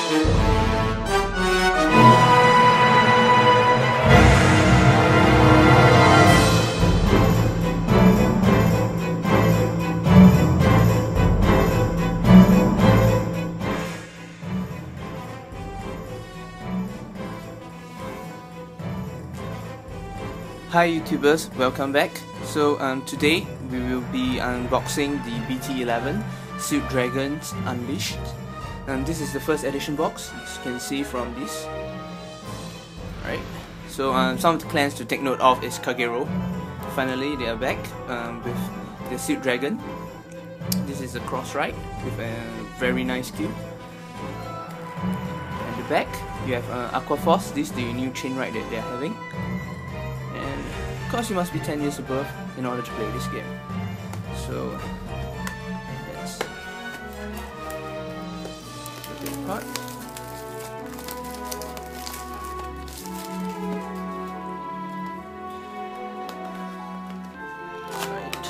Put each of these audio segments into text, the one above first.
Hi YouTubers, welcome back. So today we will be unboxing the BT11 Suit Dragons Unleashed. This is the first edition box, as you can see from this. Alright, so some of the clans to take note of is Kagero. Finally they are back with the Suit Dragon. This is a cross ride with a very nice cube. At the back you have Aqua Force. This is the new chain ride that they are having. And of course you must be 10 years above in order to play this game. So let's take it apart. Right.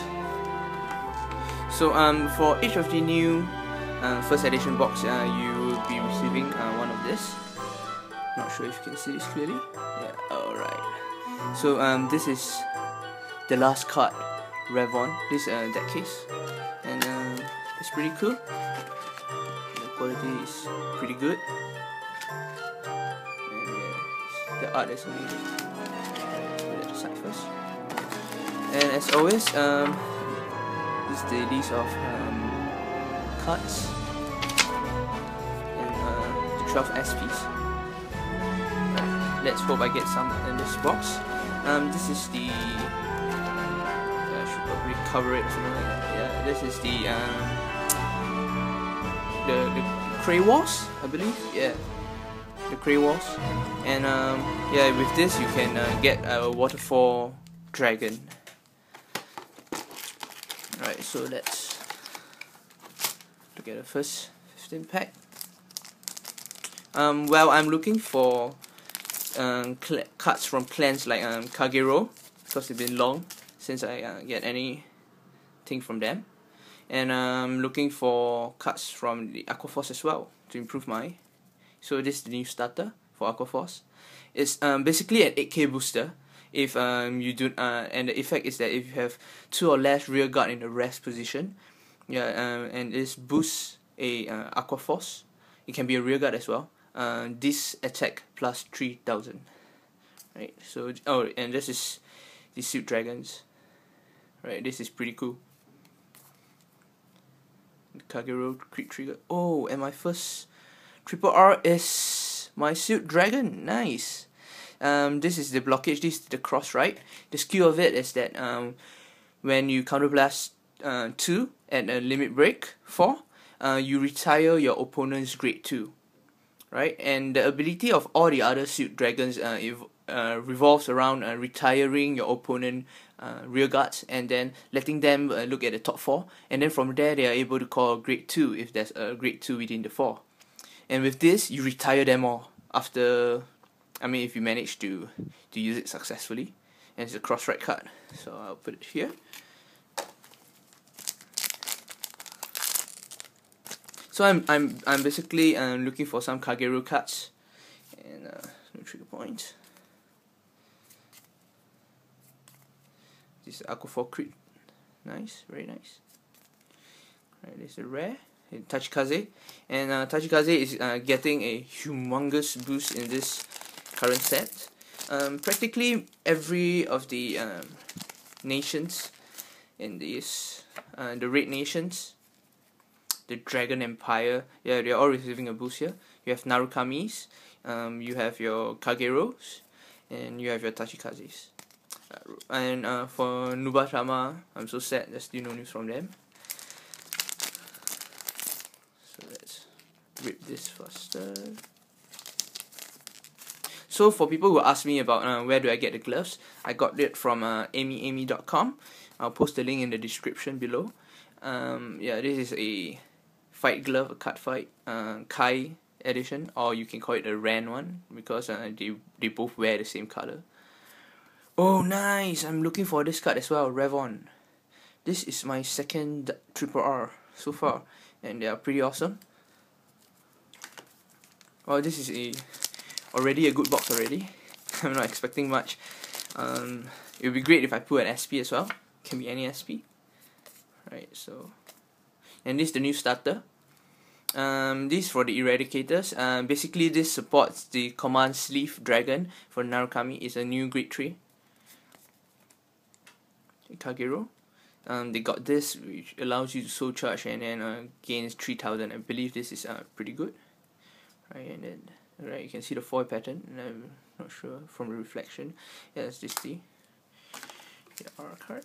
So for each of the new first edition box, you will be receiving one of this. Not sure if you can see this clearly. Yeah. Alright. So this is the last card, Revon. This deck case, and it's pretty cool. The quality is pretty good, and yeah, the art is amazing. Put it aside first. And as always, this is the list of cards and the 12 SPs. Let's hope I get some in this box. This is the I should probably cover it or something like that. Yeah, this is the Cray Wars, I believe. Yeah, the Cray Wars. And yeah, with this you can get a waterfall dragon. Alright, so let's look at the first 15 pack. Well, I'm looking for cards from clans like Kagero, because it's been long since I get anything from them, and I'm looking for cards from the Aqua Force as well to improve my. So this is the new starter for Aqua Force. It's basically an 8k booster. If you do and the effect is that if you have 2 or less rear guard in the rest position, yeah, and this boosts a Aqua Force. It can be a rear guard as well. This attack plus 3000. Right, so and this is the Suit Dragons. Right, this is pretty cool. Kagero crit trigger. Oh, and my first triple R is my Suit Dragon. Nice. This is the blockage. This is the cross ride. The skill of it is that when you counterblast 2 at a limit break 4, you retire your opponent's grade 2. Right, and the ability of all the other Suit Dragons revolves around retiring your opponent rear guards and then letting them look at the top 4, and then from there they are able to call grade 2 if there's a grade 2 within the 4. And with this, you retire them all after, if you manage to use it successfully. And it's a cross right card, so I'll put it here. So I'm basically looking for some Kagero cards, and no trigger point. This is Aqua Force crit, nice, very nice. Right, this is a rare, Tachikaze, and Tachikaze is getting a humongous boost in this current set. Practically every of the nations in this, the Red Nations, the Dragon Empire, yeah, they're all receiving a boost here. You have Narukamis, you have your Kageros, and you have your Tachikazes. And for Nubatama, I'm so sad there's still no news from them. So let's rip this faster. So for people who ask me about where do I get the gloves, I got it from amyamy.com. I'll post the link in the description below. Yeah, this is a fight glove, a Cardfight Kai edition, or you can call it a Ran one, because they both wear the same color. Oh nice, I'm looking for this card as well, Revon. This is my second triple R so far, and they are pretty awesome. Well, this is already a good box already. I'm not expecting much. It would be great if I put an SP as well. Can be any SP. Right, so, and this is the new starter. This for the Eradicators. Basically this supports the command sleeve dragon for Narukami. It's a new grade 3 Kagero. They got this, which allows you to soul charge and then gains 3000. I believe this is pretty good. Right, and then you can see the foil pattern, and I'm not sure from the reflection. Yeah, that's this the R card.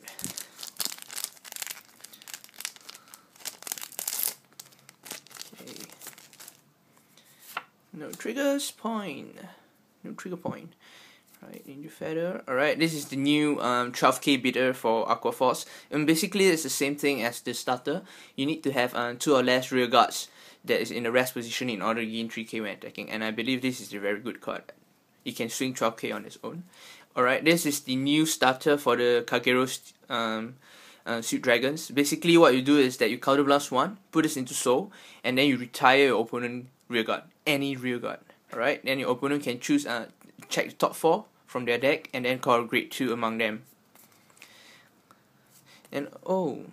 Okay. No triggers point. No trigger point. Right, Ninja Feather. Alright, this is the new 12k bidder for Aqua Force. And basically it's the same thing as the starter. You need to have 2 or less rear guards that is in the rest position in order to gain 3k when attacking. And I believe this is a very good card. It can swing 12k on its own. Alright, this is the new starter for the Kagero Suit Dragons. Basically what you do is that you counterblast 1, put this into soul, and then you retire your opponent rear guard. Any rear guard. Alright, then your opponent can choose check the top 4 from their deck and then call grade 2 among them. And oh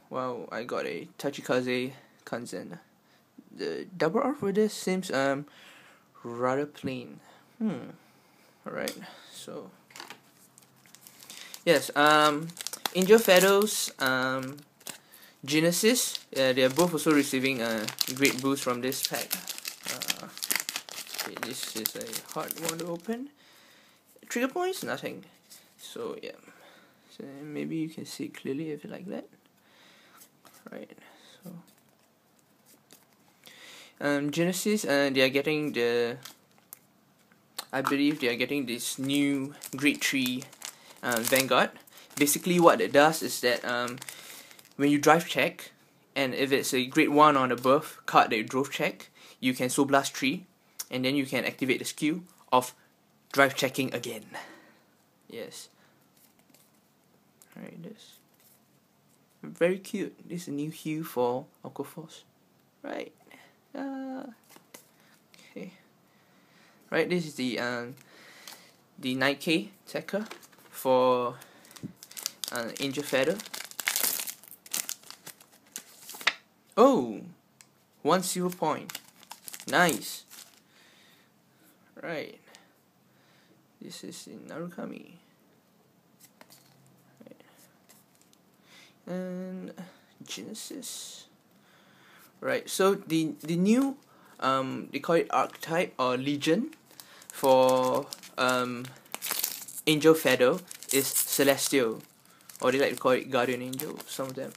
wow, I got a Tachikaze Kanzen. The double R for this seems rather plain. Alright, so yes, Angel Feathers, Genesis, they are both also receiving a great boost from this pack. Okay, this is a hard one to open. Trigger points, nothing. So yeah, so maybe you can see it clearly if you like that. Right, so Genesis, they are getting the, I believe they are getting this new grade 3 Vanguard. Basically what it does is that when you drive check, and if it's a grade 1 or above card that you drove check, you can Soul Blast 3, and then you can activate the skill of drive checking again. Yes. Alright, this very cute. This is a new hue for Aqua Force. Right. Okay. Right, this is the 9k attacker for Angel Feather. Oh, 1 0 point. Nice. Right. This is in Narukami. Right. And Genesis. Right, so the new they call it archetype or legion for Angel Feather is Celestial, or they like to call it Guardian Angel, some of them.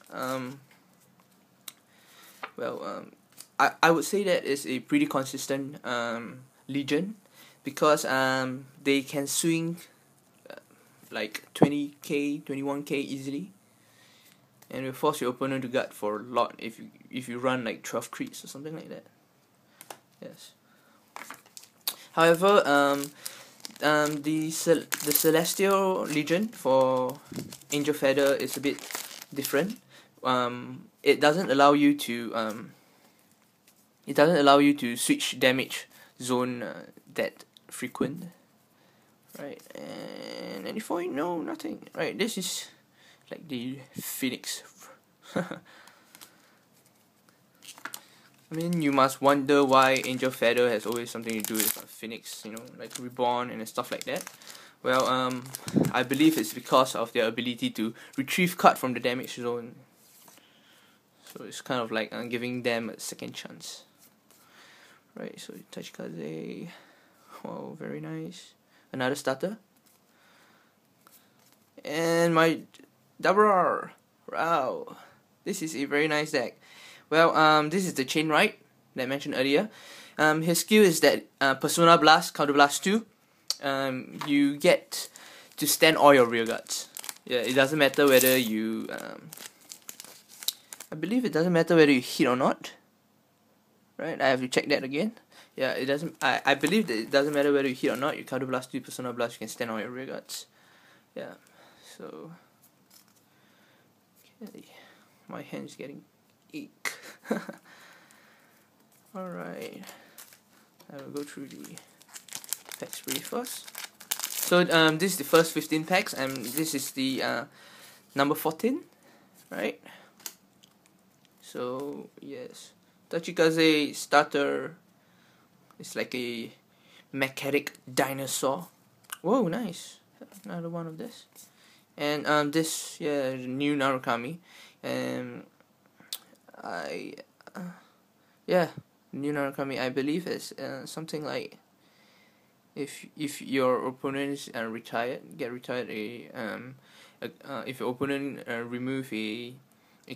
I would say that is a pretty consistent legion, because they can swing like 20k, 21k easily, and will force your opponent to guard for a lot if you run like 12 creeps or something like that. Yes. However, the Celestial Legion for Angel Feather is a bit different. It doesn't allow you to switch damage zone that frequent. Right, and 94, no, nothing. Right, this is like the Phoenix. I mean, you must wonder why Angel Feather has always something to do with Phoenix, you know, like Reborn and stuff like that. Well, I believe it's because of their ability to retrieve card from the damage zone. So it's kind of like giving them a second chance. Right, so Tachikaze. Wow, very nice. Another starter. And my double R. Wow. This is a very nice deck. Well, this is the Chain Ride that I mentioned earlier. His skill is that Persona Blast, Counter Blast 2. You get to stand all your rear guards. Yeah, it doesn't matter whether you I believe it doesn't matter whether you hit or not. Right, I have to check that again. Yeah, it doesn't. I believe that it doesn't matter whether you hit or not. You Counter Blast 2, Persona Blast, you can stand on your rear guards. Yeah, so okay, my hand's getting ache. Alright, I will go through the packs pretty first. So this is the first 15 packs, and this is the number 14, right? So yes, Tachikaze starter. It's like a mechanic dinosaur. Whoa, nice! Another one of this. And this, yeah, new Narukami, and yeah, new Narukami, I believe is something like if your opponent is get retired, if your opponent remove a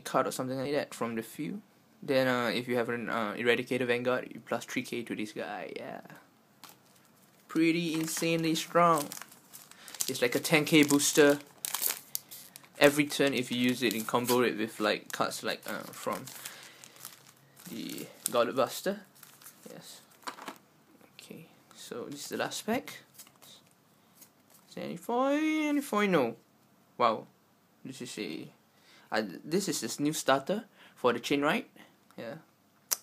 card or something like that from the field, then if you have an eradicated Vanguard, you plus 3k to this guy. Yeah, pretty insanely strong. It's like a 10k booster every turn if you use it in combo it with like cards like from the Gauntlet Buster. Yes. Okay, so this is the last pack. Is there any foil? No. Wow. This is this new starter for the chain ride. Yeah.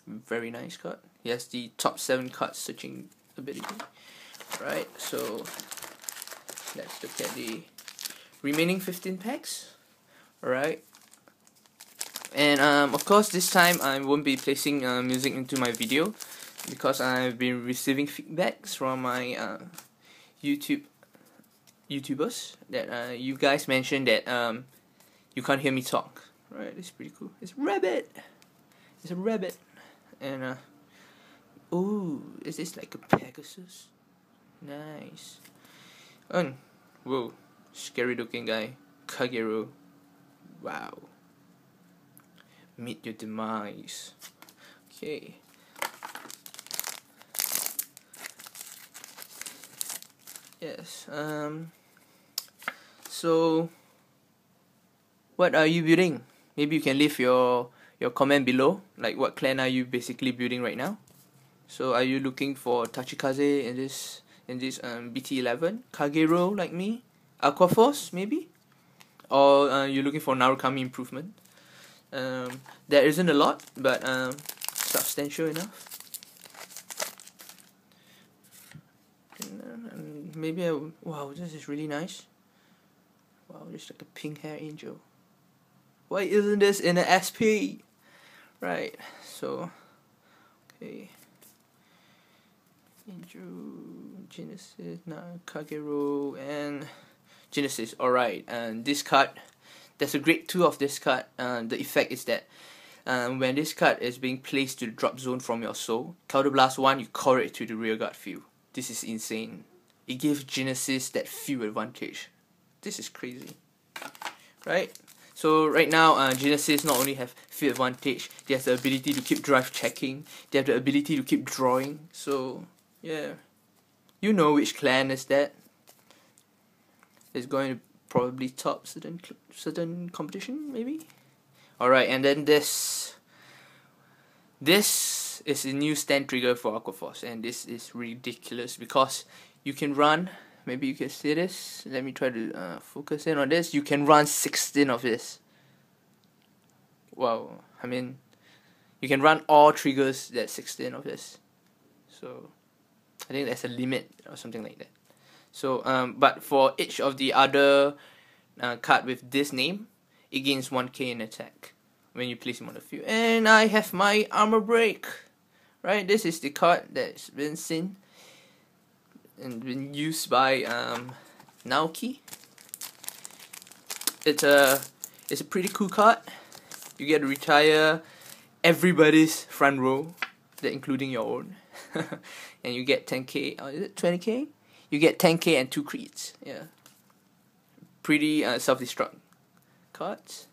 Very nice card. He has the top 7 cards searching ability. Right, so let's look at the remaining 15 packs. Alright. And of course this time I won't be placing music into my video because I've been receiving feedbacks from my YouTubers that you guys mentioned that you can't hear me talk. Right, it's pretty cool. It's rabbit. It's a rabbit. And ooh, is this like a Pegasus? Nice. And whoa, scary looking guy, Kagero. Wow. Meet your demise. Okay. Yes. So what are you building? Maybe you can leave your comment below. Like, what clan are you basically building right now? So are you looking for Tachikaze in this BT11, Kagero like me, Aquaforce maybe, or you're looking for Narukami improvement? There isn't a lot, but substantial enough. And maybe wow, this is really nice. Wow, just like a pink hair angel. Why isn't this in an SP? Right, so okay. Angel, Genesis, Kagero, and Genesis. Alright, and this card, there's a grade 2 of this card. The effect is that when this card is being placed to the drop zone from your soul, Counterblast 1, you call it to the rearguard field. This is insane. It gives Genesis that field advantage. This is crazy. Right? So right now, Genesis not only have field advantage, they have the ability to keep drive checking, they have the ability to keep drawing. So yeah, you know which clan is that. It's going to probably top certain competition maybe. Alright, and then this is a new stand trigger for Aquaforce, and this is ridiculous because you can run, maybe you can see this, let me try to focus in on this. You can run 16 of this. Wow, I mean, you can run all triggers that's 16 of this. So I think there's a limit or something like that. So but for each of the other card with this name, it gains 1k in attack when you place him on the field. And I have my armor break. Right, this is the card that's been seen and been used by Naoki. It's a pretty cool card. You get to retire everybody's front row, including your own. And you get 10k, is it 20k? You get 10k and 2 creeds. Yeah. Pretty self-destruct cards.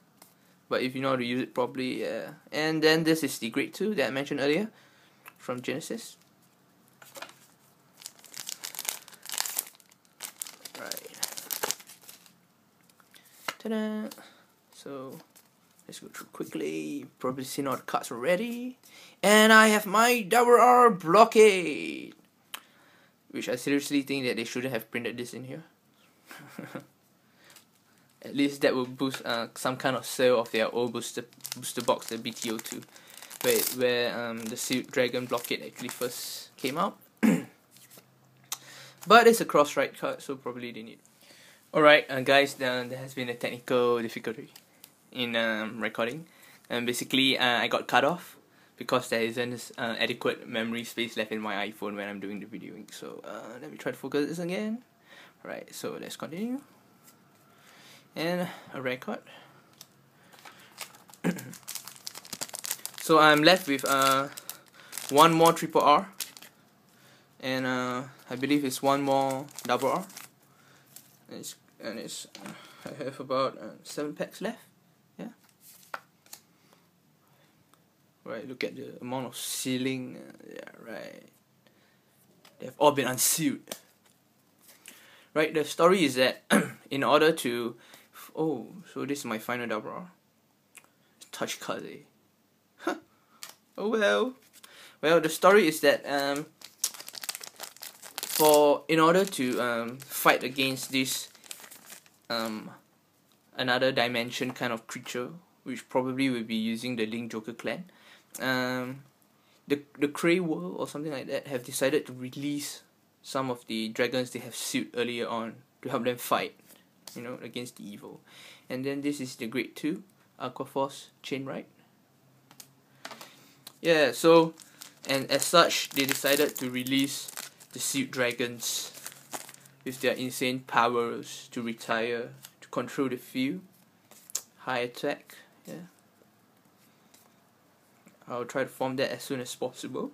But if you know how to use it properly, yeah. And then this is the grade 2 that I mentioned earlier from Genesis. Right. Ta-da! So let's go through quickly. Probably seen all the cards already. And I have my WR Blockade, which I seriously think that they shouldn't have printed this in here. At least that will boost some kind of sale of their old booster box, the BT02. where the Sealed Dragon blockade actually first came out. But it's a cross-right card, so probably they need. Alright, guys, there has been a technical difficulty in recording. And basically, I got cut off because there isn't adequate memory space left in my iPhone when I'm doing the videoing. So let me try to focus this again. Right, so let's continue. And a record. So I'm left with one more triple R. And I believe it's one more double R. And it's I have about 7 packs left. Yeah. Right. Look at the amount of sealing. Yeah. Right. They've all been unsealed. Right. The story is that in order to, so this is my final double R. Tachikaze. Huh. Oh well. Well, the story is that in order to fight against this another dimension kind of creature, which probably will be using the Link Joker clan, the Cray World or something like that have decided to release some of the dragons they have sealed earlier on to help them fight, against the evil. And then this is the Grade 2 Aquaforce Chainride. Yeah, so, and as such, they decided to release the Sealed Dragons with their insane powers to retire, to control the field, high attack. Yeah, I'll try to form that as soon as possible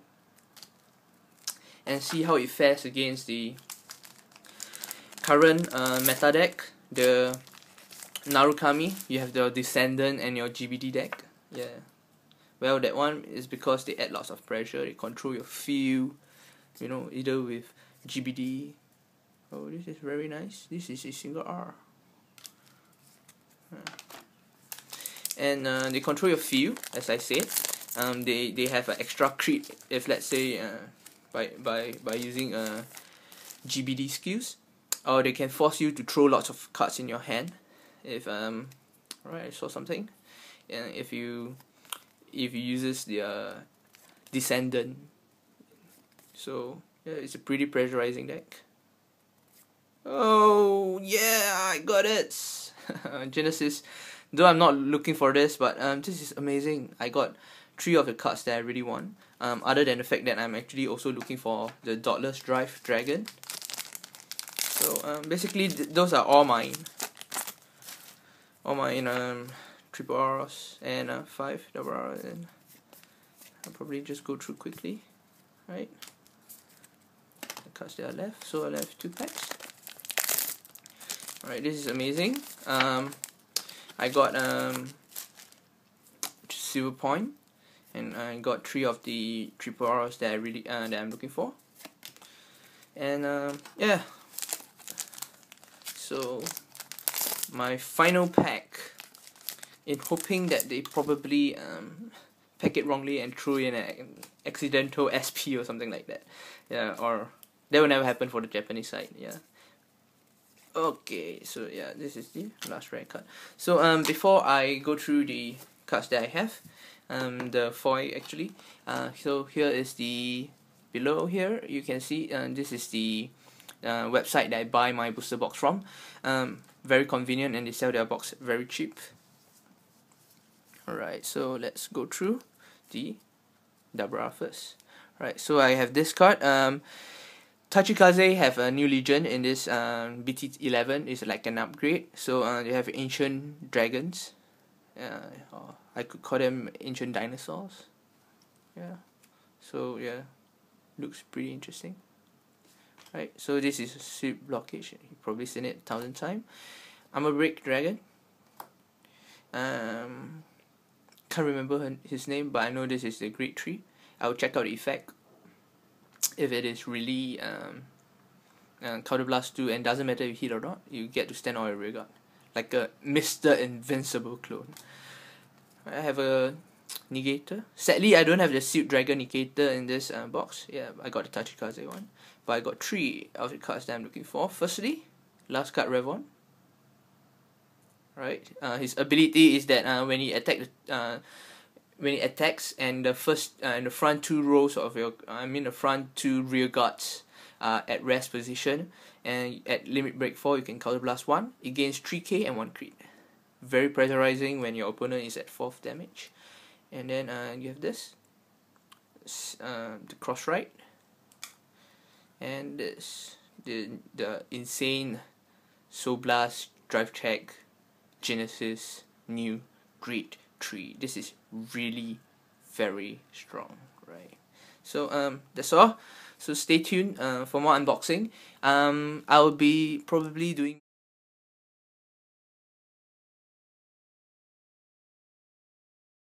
and see how it fares against the current meta deck, the Narukami. You have the Descendant and your GBD deck. Yeah, well, that one is because they add lots of pressure, they control your field, either with GBD. Oh, this is very nice. This is a single R. And they control your field, as I said. They have an extra crit if, let's say, by using GBD skills, or they can force you to throw lots of cards in your hand. If alright, I saw something. And if you uses the Descendant, so yeah, it's a pretty pressurizing deck. Oh yeah, I got it. Genesis. Though I'm not looking for this, but this is amazing. I got 3 of the cards that I really want. Other than the fact that I'm actually also looking for the Dauntless Drive Dragon. So basically those are all mine. All mine triple R's and 5 double R's, and I'll probably just go through quickly. Right. The cards that are left. So I left 2 packs. Alright, this is amazing. I got Silver Point, and I got 3 of the triple R's that I'm looking for. And yeah. So my final pack, in hoping that they probably pack it wrongly and threw in an accidental SP or something like that. Yeah, or that will never happen for the Japanese side. Yeah. Okay, so yeah, this is the last rare card. So before I go through the cards that I have, the foil actually. So here is the below here. You can see this is the website that I buy my booster box from. Very convenient, and they sell their box very cheap. Alright, so let's go through the double R first. Right, so I have this card. Tachikaze have a new legion in this BT11. It's like an upgrade. So they have ancient dragons. I could call them ancient dinosaurs. Yeah. So yeah, looks pretty interesting. Right. So this is a sweep blockage. You've probably seen it 1,000 times. I'm a break dragon. Can't remember his name, but I know this is the Grade 3. I'll check out the effect. If it is really Counterblast 2, and doesn't matter if you hit or not, you get to stand on your rear guard, like a Mr. Invincible clone. I have a Negator. Sadly, I don't have the Sealed Dragon Negator in this box. Yeah, I got the Tachikaze one, but I got 3 of the cards that I'm looking for. Firstly, last card Revon. Right, his ability is that when he attack when it attacks, and the front two rows of your the front two rear guards at rest position, and at limit break 4 you can counter blast 1. It gains 3k and 1 crit. Very pressurizing when your opponent is at 4th damage. And then you have this, the cross right, and this, the insane Soul Blast, Drive Check, Genesis, New, Great Tree. This is really very strong, right? So that's all. So stay tuned for more unboxing. I'll be probably doing